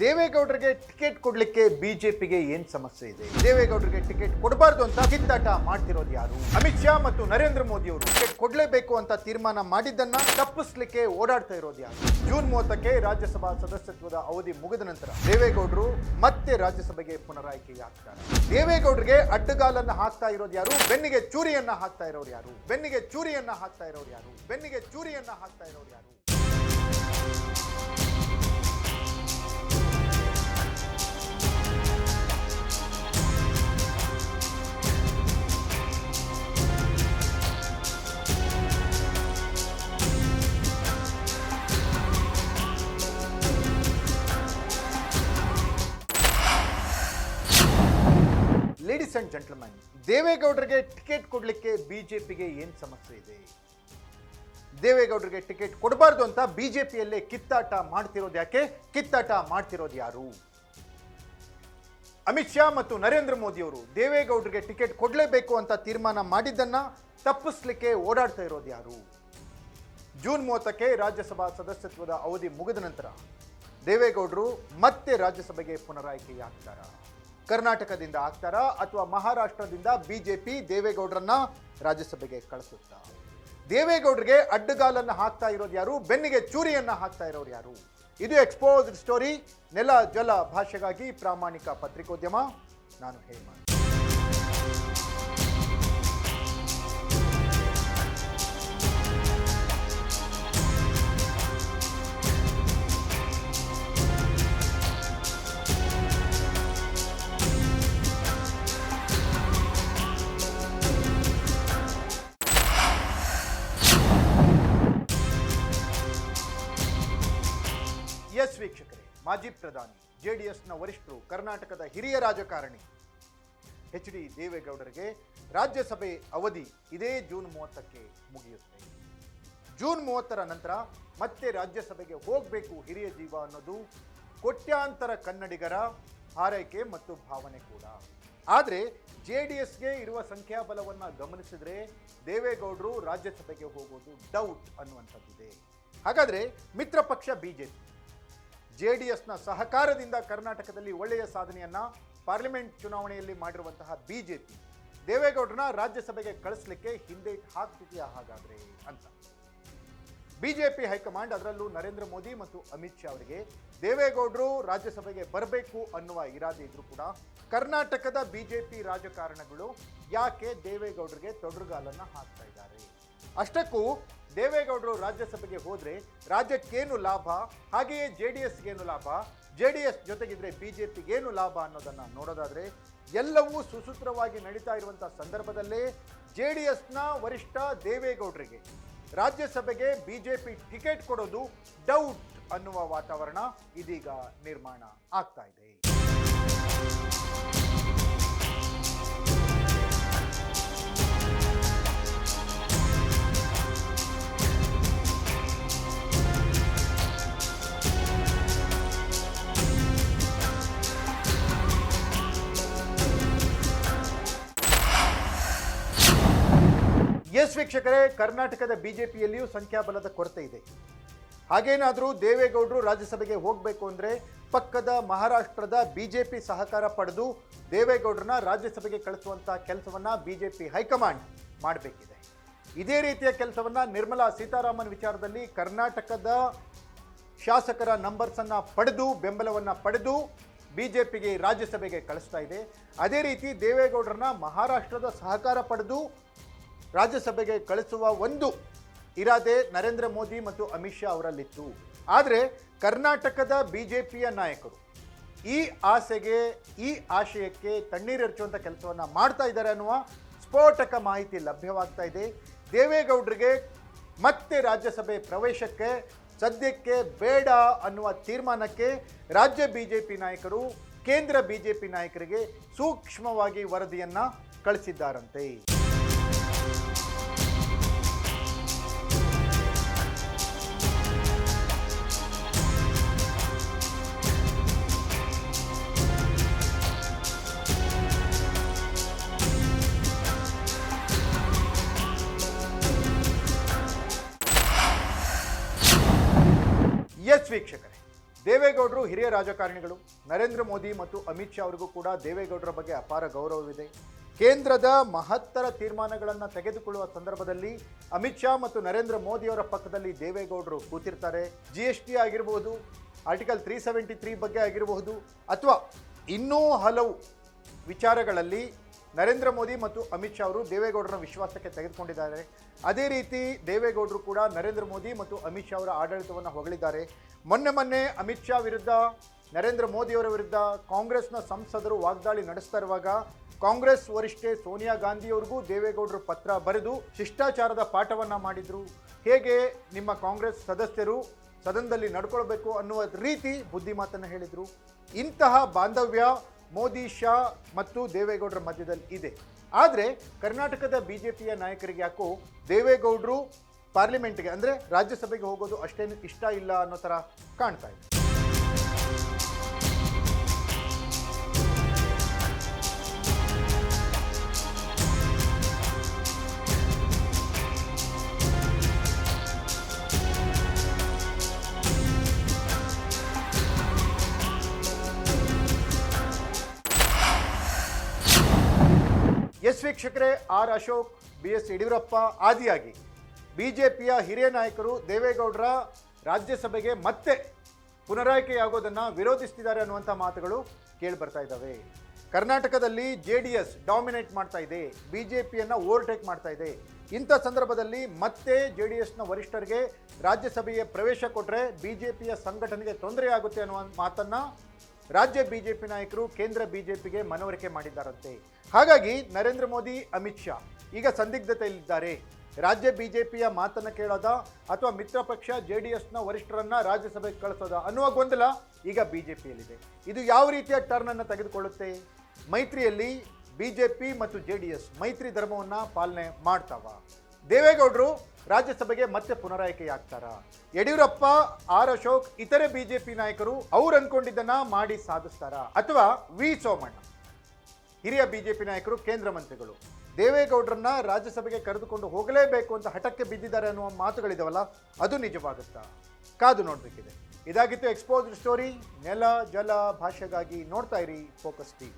ದೇವೇಗೌಡರಿಗೆ ticket ಕೊಡ್ಲಿಕ್ಕೆ ಬಿಜೆಪಿಗೆ ಏನ್ ಸಮಸ್ಯೆ ಇದೆ? ದೇವೇಗೌಡರಿಗೆ ಟಿಕೆಟ್ ಕೊಡಬಾರ್ದು ಅಂತ ಕಿತ್ತಾಟ ಮಾಡ್ತಿರೋದು ಯಾರು? ಅಮಿತ್ ಶಾ ಮತ್ತು ನರೇಂದ್ರ ಮೋದಿ ಅವರು ಟಿಕೆಟ್ ಕೊಡ್ಲೇಬೇಕು ಅಂತ ತೀರ್ಮಾನ ಮಾಡಿದ್ದನ್ನ ತಪ್ಪಿಸ್ಲಿಕ್ಕೆ ಓಡಾಡ್ತಾ ಇರೋದು ಯಾರು? ಜೂನ್ 30ಕ್ಕೆ ರಾಜ್ಯಸಭಾ ಸದಸ್ಯತ್ವದ ಅವಧಿ ಮುಗಿದ ನಂತರ ದೇವೇಗೌಡರು ಮತ್ತೆ ರಾಜ್ಯಸಭೆಗೆ ಪುನರಾಯ್ಕೆಯಾಗ್ತಾರೆ. ದೇವೇಗೌಡರಿಗೆ ಅಡ್ಡಗಾಲನ್ನ ಹಾಕ್ತಾ ಇರೋದು ಯಾರು? ಬೆನ್ನಿಗೆ ಚೂರಿಯನ್ನ ಹಾಕ್ತಾ ಇರೋರು ಯಾರು? ಬೆನ್ನಿಗೆ ಚೂರಿಯನ್ನ ಹಾಕ್ತಾ ಇರೋರು ಯಾರು? ಬೆನ್ನಿಗೆ ಚೂರಿಯನ್ನ ಹಾಕ್ತಾ ಇರೋರು ಯಾರು? ಲೇಡೀಸ್ ಅಂಡ್ ಜೆಂಟಲ್ಮನ್, ದೇವೇಗೌಡರಿಗೆ ಟಿಕೆಟ್ ಕೊಡ್ಲಿಕ್ಕೆ ಬಿಜೆಪಿಗೆ ಏನ್ ಸಮಸ್ಯೆ ಇದೆ? ದೇವೇಗೌಡರಿಗೆ ಟಿಕೆಟ್ ಕೊಡಬಾರ್ದು ಅಂತ ಬಿಜೆಪಿಯಲ್ಲೇ ಕಿತ್ತಾಟ ಮಾಡ್ತಿರೋದು ಯಾಕೆ? ಕಿತ್ತಾಟ ಮಾಡ್ತಿರೋದು ಯಾರು? ಅಮಿತ್ ಶಾ ಮತ್ತು ನರೇಂದ್ರ ಮೋದಿ ಅವರು ದೇವೇಗೌಡರಿಗೆ ಟಿಕೆಟ್ ಕೊಡಲೇಬೇಕು ಅಂತ ತೀರ್ಮಾನ ಮಾಡಿದ್ದನ್ನ ತಪ್ಪಿಸ್ಲಿಕ್ಕೆ ಓಡಾಡ್ತಾ ಇರೋದು ಯಾರು? ಜೂನ್ 30ಕ್ಕೆ ರಾಜ್ಯಸಭಾ ಸದಸ್ಯತ್ವದ ಅವಧಿ ಮುಗಿದ ನಂತರ ದೇವೇಗೌಡರು ಮತ್ತೆ ರಾಜ್ಯಸಭೆಗೆ ಪುನರಾಯ್ಕೆಯಾಗ್ತಾರ? ಕರ್ನಾಟಕದಿಂದ ಆಗ್ತಾರಾ ಅಥವಾ ಮಹಾರಾಷ್ಟ್ರದಿಂದ ಬಿಜೆಪಿ ದೇವೇಗೌಡರನ್ನ ರಾಜ್ಯಸಭೆಗೆ ಕಳಿಸುತ್ತಾ? ದೇವೇಗೌಡರಿಗೆ ಅಡ್ಡಗಾಲನ್ನ ಹಾಕ್ತಾ ಇರೋದು ಯಾರು? ಬೆನ್ನಿಗೆ ಚೂರಿಯನ್ನ ಹಾಕ್ತಾ ಇರೋರು ಯಾರು? ಇದು ಎಕ್ಸ್ಪೋಸ್ಡ್ ಸ್ಟೋರಿ. ನೆಲ ಜಲ ಭಾಷೆಗಾಗಿ ಪ್ರಾಮಾಣಿಕ ಪತ್ರಿಕೋದ್ಯಮ. ನಾನು ಹೇಮಂತ್. ಎಸ್ ವೀಕ್ಷಕರೇ, ಮಾಜಿ ಪ್ರಧಾನಿ, ಜೆಡಿಎಸ್ನ ವರಿಷ್ಠರು, ಕರ್ನಾಟಕದ ಹಿರಿಯ ರಾಜಕಾರಣಿ ಎಚ್ ಡಿ ದೇವೇಗೌಡರಿಗೆ ರಾಜ್ಯಸಭೆ ಅವಧಿ ಇದೇ ಜೂನ್ 30ಕ್ಕೆ ಮುಗಿಯುತ್ತೆ. ಜೂನ್ 30ರ ನಂತರ ಮತ್ತೆ ರಾಜ್ಯಸಭೆಗೆ ಹೋಗಬೇಕು ಹಿರಿಯ ಜೀವ ಅನ್ನೋದು ಕೋಟ್ಯಾಂತರ ಕನ್ನಡಿಗರ ಹಾರೈಕೆ ಮತ್ತು ಭಾವನೆ ಕೂಡ. ಆದರೆ ಜೆಡಿಎಸ್ಗೆ ಇರುವ ಸಂಖ್ಯಾಬಲವನ್ನು ಗಮನಿಸಿದ್ರೆ ದೇವೇಗೌಡರು ರಾಜ್ಯಸಭೆಗೆ ಹೋಗೋದು ಡೌಟ್ ಅನ್ನುವಂಥದ್ದಿದೆ. ಹಾಗಾದರೆ ಮಿತ್ರ ಪಕ್ಷ ಬಿಜೆಪಿ ಜೆಡಿಎಸ್ನ ಸಹಕಾರದಿಂದ ಕರ್ನಾಟಕದಲ್ಲಿ ಒಳ್ಳೆಯ ಸಾಧನೆಯನ್ನ ಪಾರ್ಲಿಮೆಂಟ್ ಚುನಾವಣೆಯಲ್ಲಿ ಮಾಡಿರುವಂತಹ ಬಿಜೆಪಿ ದೇವೇಗೌಡರನ್ನ ರಾಜ್ಯಸಭೆಗೆ ಕಳಿಸ್ಲಿಕ್ಕೆ ಹಿಂದೆ ಹಾಕ್ತಿದೆಯಾ ಹಾಗಾದ್ರೆ ಅಂತ ಬಿಜೆಪಿ ಹೈಕಮಾಂಡ್, ಅದರಲ್ಲೂ ನರೇಂದ್ರ ಮೋದಿ ಮತ್ತು ಅಮಿತ್ ಶಾ ಅವರಿಗೆ ದೇವೇಗೌಡರು ರಾಜ್ಯಸಭೆಗೆ ಬರಬೇಕು ಅನ್ನುವ ಇರಾದೆ ಇದ್ರೂ ಕೂಡ ಕರ್ನಾಟಕದ ಬಿಜೆಪಿ ರಾಜಕಾರಣಗಳು ಯಾಕೆ ದೇವೇಗೌಡರಿಗೆ ತೊಡರುಗಾಲನ್ನ ಹಾಕ್ತಾ ಇದ್ದಾರೆ? ಅಷ್ಟಕ್ಕೂ ದೇವೇಗೌಡರು ರಾಜ್ಯಸಭೆಗೆ ಹೋದ್ರೆ ರಾಜ್ಯಕ್ಕೇನು ಲಾಭ, ಹಾಗೆಯೇ ಜೆಡಿಎಸ್ಗೇನು ಲಾಭ, ಜೆಡಿಎಸ್ ಜೊತೆಗಿದ್ರೆ ಬಿಜೆಪಿಗೇನು ಲಾಭ ಅನ್ನೋದನ್ನ ನೋಡೋದಾದ್ರೆ ಎಲ್ಲವೂ ಸುಸೂತ್ರವಾಗಿ ನಡೀತಾ ಇರುವಂತಹ ಸಂದರ್ಭದಲ್ಲೇ ಜೆಡಿಎಸ್ನ ವರಿಷ್ಠ ದೇವೇಗೌಡರಿಗೆ ರಾಜ್ಯಸಭೆಗೆ ಬಿಜೆಪಿ ಟಿಕೆಟ್ ಕೊಡೋದು ಡೌಟ್ ಅನ್ನುವ ವಾತಾವರಣ ಇದೀಗ ನಿರ್ಮಾಣ ಆಗ್ತಾ ಇದೆ. ಎಸ್ ವೀಕ್ಷಕರೇ, ಕರ್ನಾಟಕದ ಬಿಜೆಪಿಯಲ್ಲಿಯೂ ಸಂಖ್ಯಾಬಲದ ಕೊರತೆ ಇದೆ. ಹಾಗೇನಾದರೂ ದೇವೇಗೌಡರು ರಾಜ್ಯಸಭೆಗೆ ಹೋಗಬೇಕು ಅಂದರೆ ಪಕ್ಕದ ಮಹಾರಾಷ್ಟ್ರದ ಬಿಜೆಪಿ ಸಹಕಾರ ಪಡೆದು ದೇವೇಗೌಡರನ್ನ ರಾಜ್ಯಸಭೆಗೆ ಕಳಿಸುವಂಥ ಕೆಲಸವನ್ನು ಬಿಜೆಪಿ ಹೈಕಮಾಂಡ್ ಮಾಡಬೇಕಿದೆ. ಇದೇ ರೀತಿಯ ಕೆಲಸವನ್ನು ನಿರ್ಮಲಾ ಸೀತಾರಾಮನ್ ವಿಚಾರದಲ್ಲಿ ಕರ್ನಾಟಕದ ಶಾಸಕರ ನಂಬರ್ಸನ್ನು ಪಡೆದು ಬೆಂಬಲವನ್ನು ಪಡೆದು ಬಿಜೆಪಿಗೆ ರಾಜ್ಯಸಭೆಗೆ ಕಳಿಸ್ತಾ ಇದೆ. ಅದೇ ರೀತಿ ದೇವೇಗೌಡರನ್ನ ಮಹಾರಾಷ್ಟ್ರದ ಸಹಕಾರ ಪಡೆದು ರಾಜ್ಯಸಭೆಗೆ ಕಳಿಸುವ ಒಂದು ಇರಾದೆ ನರೇಂದ್ರ ಮೋದಿ ಮತ್ತು ಅಮಿತ್ ಶಾ ಅವರಲ್ಲಿತ್ತು. ಆದರೆ ಕರ್ನಾಟಕದ ಬಿಜೆಪಿಯ ನಾಯಕರು ಈ ಆಸೆಗೆ, ಈ ಆಶಯಕ್ಕೆ ತಣ್ಣೀರೆರಚುವಂಥ ಕೆಲಸವನ್ನು ಮಾಡ್ತಾ ಇದ್ದಾರೆ ಅನ್ನುವ ಸ್ಫೋಟಕ ಮಾಹಿತಿ ಲಭ್ಯವಾಗ್ತಾ ಇದೆ. ದೇವೇಗೌಡರಿಗೆ ಮತ್ತೆ ರಾಜ್ಯಸಭೆ ಪ್ರವೇಶಕ್ಕೆ ಸದ್ಯಕ್ಕೆ ಬೇಡ ಅನ್ನುವ ತೀರ್ಮಾನಕ್ಕೆ ರಾಜ್ಯ ಬಿಜೆಪಿ ನಾಯಕರು ಕೇಂದ್ರ ಬಿಜೆಪಿ ನಾಯಕರಿಗೆ ಸೂಕ್ಷ್ಮವಾಗಿ ವರದಿಯನ್ನು ಕಳಿಸಿದ್ದಾರಂತೆ. ಎಸ್ ವೀಕ್ಷಕರೇ, ದೇವೇಗೌಡರು ಹಿರಿಯ ರಾಜಕಾರಣಿಗಳು. ನರೇಂದ್ರ ಮೋದಿ ಮತ್ತು ಅಮಿತ್ ಶಾ ಅವರಿಗೂ ಕೂಡ ದೇವೇಗೌಡರ ಬಗ್ಗೆ ಅಪಾರ ಗೌರವವಿದೆ. ಕೇಂದ್ರದ ಮಹತ್ತರ ತೀರ್ಮಾನಗಳನ್ನು ತೆಗೆದುಕೊಳ್ಳುವ ಸಂದರ್ಭದಲ್ಲಿ ಅಮಿತ್ ಶಾ ಮತ್ತು ನರೇಂದ್ರ ಮೋದಿಯವರ ಪಕ್ಕದಲ್ಲಿ ದೇವೇಗೌಡರು ಕೂತಿರ್ತಾರೆ. GST ಆಗಿರಬಹುದು, ಆರ್ಟಿಕಲ್ 373 ಬಗ್ಗೆ ಆಗಿರಬಹುದು, ಅಥವಾ ಇನ್ನೂ ಹಲವು ವಿಚಾರಗಳಲ್ಲಿ ನರೇಂದ್ರ ಮೋದಿ ಮತ್ತು ಅಮಿತ್ ಶಾ ಅವರು ದೇವೇಗೌಡರನ್ನ ವಿಶ್ವಾಸಕ್ಕೆ ತೆಗೆದುಕೊಂಡಿದ್ದಾರೆ. ಅದೇ ರೀತಿ ದೇವೇಗೌಡರು ಕೂಡ ನರೇಂದ್ರ ಮೋದಿ ಮತ್ತು ಅಮಿತ್ ಶಾ ಅವರ ಆಡಳಿತವನ್ನು ಹೊಗಳಿದ್ದಾರೆ. ಮೊನ್ನೆ ಅಮಿತ್ ಶಾ ವಿರುದ್ಧ, ನರೇಂದ್ರ ಮೋದಿಯವರ ವಿರುದ್ಧ ಕಾಂಗ್ರೆಸ್ನ ಸಂಸದರು ವಾಗ್ದಾಳಿ ನಡೆಸ್ತಾ ಇರುವಾಗ ಕಾಂಗ್ರೆಸ್ ವರಿಷ್ಠೆ ಸೋನಿಯಾ ಗಾಂಧಿಯವರಿಗೂ ದೇವೇಗೌಡರು ಪತ್ರ ಬರೆದು ಶಿಷ್ಟಾಚಾರದ ಪಾಠವನ್ನು ಮಾಡಿದರು. ಹೇಗೆ ನಿಮ್ಮ ಕಾಂಗ್ರೆಸ್ ಸದಸ್ಯರು ಸದನದಲ್ಲಿ ನಡ್ಕೊಳ್ಬೇಕು ಅನ್ನುವ ರೀತಿ ಬುದ್ಧಿಮಾತನ್ನು ಹೇಳಿದರು. ಇಂತಹ ಬಾಂಧವ್ಯ ಮೋದಿ, ಶಾ ಮತ್ತು ದೇವೇಗೌಡರ ಮಧ್ಯದಲ್ಲಿ ಇದೆ. ಆದರೆ ಕರ್ನಾಟಕದ BJPಯ ನಾಯಕರಿಗೆ ಯಾಕೋ ದೇವೇಗೌಡರು ಪಾರ್ಲಿಮೆಂಟ್ಗೆ ಅಂದರೆ ರಾಜ್ಯಸಭೆಗೆ ಹೋಗೋದು ಅಷ್ಟೇನು ಇಷ್ಟ ಇಲ್ಲ ಅನ್ನೋ ಥರ ಕಾಣ್ತಾ ಇದೆ. ಎಸ್ ವೀಕ್ಷಕರೇ, ಆರ್ ಅಶೋಕ್, BS ಯಡಿಯೂರಪ್ಪ ಆದಿಯಾಗಿ BJPಯ ಹಿರಿಯ ನಾಯಕರು ದೇವೇಗೌಡರ ರಾಜ್ಯಸಭೆಗೆ ಮತ್ತೆ ಪುನರಾಯ್ಕೆಯಾಗೋದನ್ನು ವಿರೋಧಿಸ್ತಿದ್ದಾರೆ ಅನ್ನುವಂಥ ಮಾತುಗಳು ಕೇಳಿ ಬರ್ತಾ ಇದ್ದಾವೆ. ಕರ್ನಾಟಕದಲ್ಲಿ JDS ಡಾಮಿನೇಟ್ ಮಾಡ್ತಾ ಇದೆ, BJPಯನ್ನು ಓವರ್ಟೇಕ್ ಮಾಡ್ತಾ ಇದೆ. ಇಂಥ ಸಂದರ್ಭದಲ್ಲಿ ಮತ್ತೆ JDSನ ವರಿಷ್ಠರಿಗೆ ರಾಜ್ಯಸಭೆಗೆ ಪ್ರವೇಶ ಕೊಟ್ಟರೆ BJPಯ ಸಂಘಟನೆಗೆ ತೊಂದರೆಯಾಗುತ್ತೆ ಅನ್ನುವ ಮಾತನ್ನು ರಾಜ್ಯ BJP ನಾಯಕರು ಕೇಂದ್ರ BJPಗೆ ಮನವರಿಕೆ ಮಾಡಿದ್ದಾರಂತೆ. ಹಾಗಾಗಿ ನರೇಂದ್ರ ಮೋದಿ, ಅಮಿತ್ ಶಾ ಈಗ ಸಂದಿಗ್ಧತೆಯಲ್ಲಿದ್ದಾರೆ. ರಾಜ್ಯ BJPಯ ಮಾತನ್ನು ಕೇಳೋದ ಅಥವಾ ಮಿತ್ರ ಪಕ್ಷ JDSನ ವರಿಷ್ಠರನ್ನ ರಾಜ್ಯಸಭೆಗೆ ಕಳಿಸೋದ ಅನ್ನುವ ಗೊಂದಲ ಈಗ BJPಯಲ್ಲಿದೆ. ಇದು ಯಾವ ರೀತಿಯ ಟರ್ನ್ ಅನ್ನು ತೆಗೆದುಕೊಳ್ಳುತ್ತೆ? ಮೈತ್ರಿಯಲ್ಲಿ BJP ಮತ್ತು JDS ಮೈತ್ರಿ ಧರ್ಮವನ್ನು ಪಾಲನೆ ಮಾಡ್ತಾವ? ದೇವೇಗೌಡರು ರಾಜ್ಯಸಭೆಗೆ ಮತ್ತೆ ಪುನರಾಯ್ಕೆಯಾಗ್ತಾರ? ಯಡಿಯೂರಪ್ಪ, ಆರ್ ಅಶೋಕ್, ಇತರೆ BJP ನಾಯಕರು ಅವ್ರು ಅನ್ಕೊಂಡಿದ್ದನ್ನ ಮಾಡಿ ಸಾಧಿಸ್ತಾರ? ಅಥವಾ ವಿ ಸೋಮಣ್ಣ, ಹಿರಿಯ BJP ನಾಯಕರು, ಕೇಂದ್ರ ಮಂತ್ರಿಗಳು ದೇವೇಗೌಡರನ್ನ ರಾಜ್ಯಸಭೆಗೆ ಕರೆದುಕೊಂಡು ಹೋಗಲೇಬೇಕು ಅಂತ ಹಠಕ್ಕೆ ಬಿದ್ದಿದ್ದಾರೆ ಅನ್ನುವ ಮಾತುಗಳಿದಾವಲ್ಲ, ಅದು ನಿಜವಾಗುತ್ತಾ? ಕಾದು ನೋಡಬೇಕಿದೆ. ಇದಾಗಿತ್ತು ಎಕ್ಸ್ಪೋಸ್ಡ್ ಸ್ಟೋರಿ. ನೆಲ, ಜಲ, ಭಾಷೆಗಾಗಿ ನೋಡ್ತಾ ಇರಿ ಫೋಕಸ್ TV.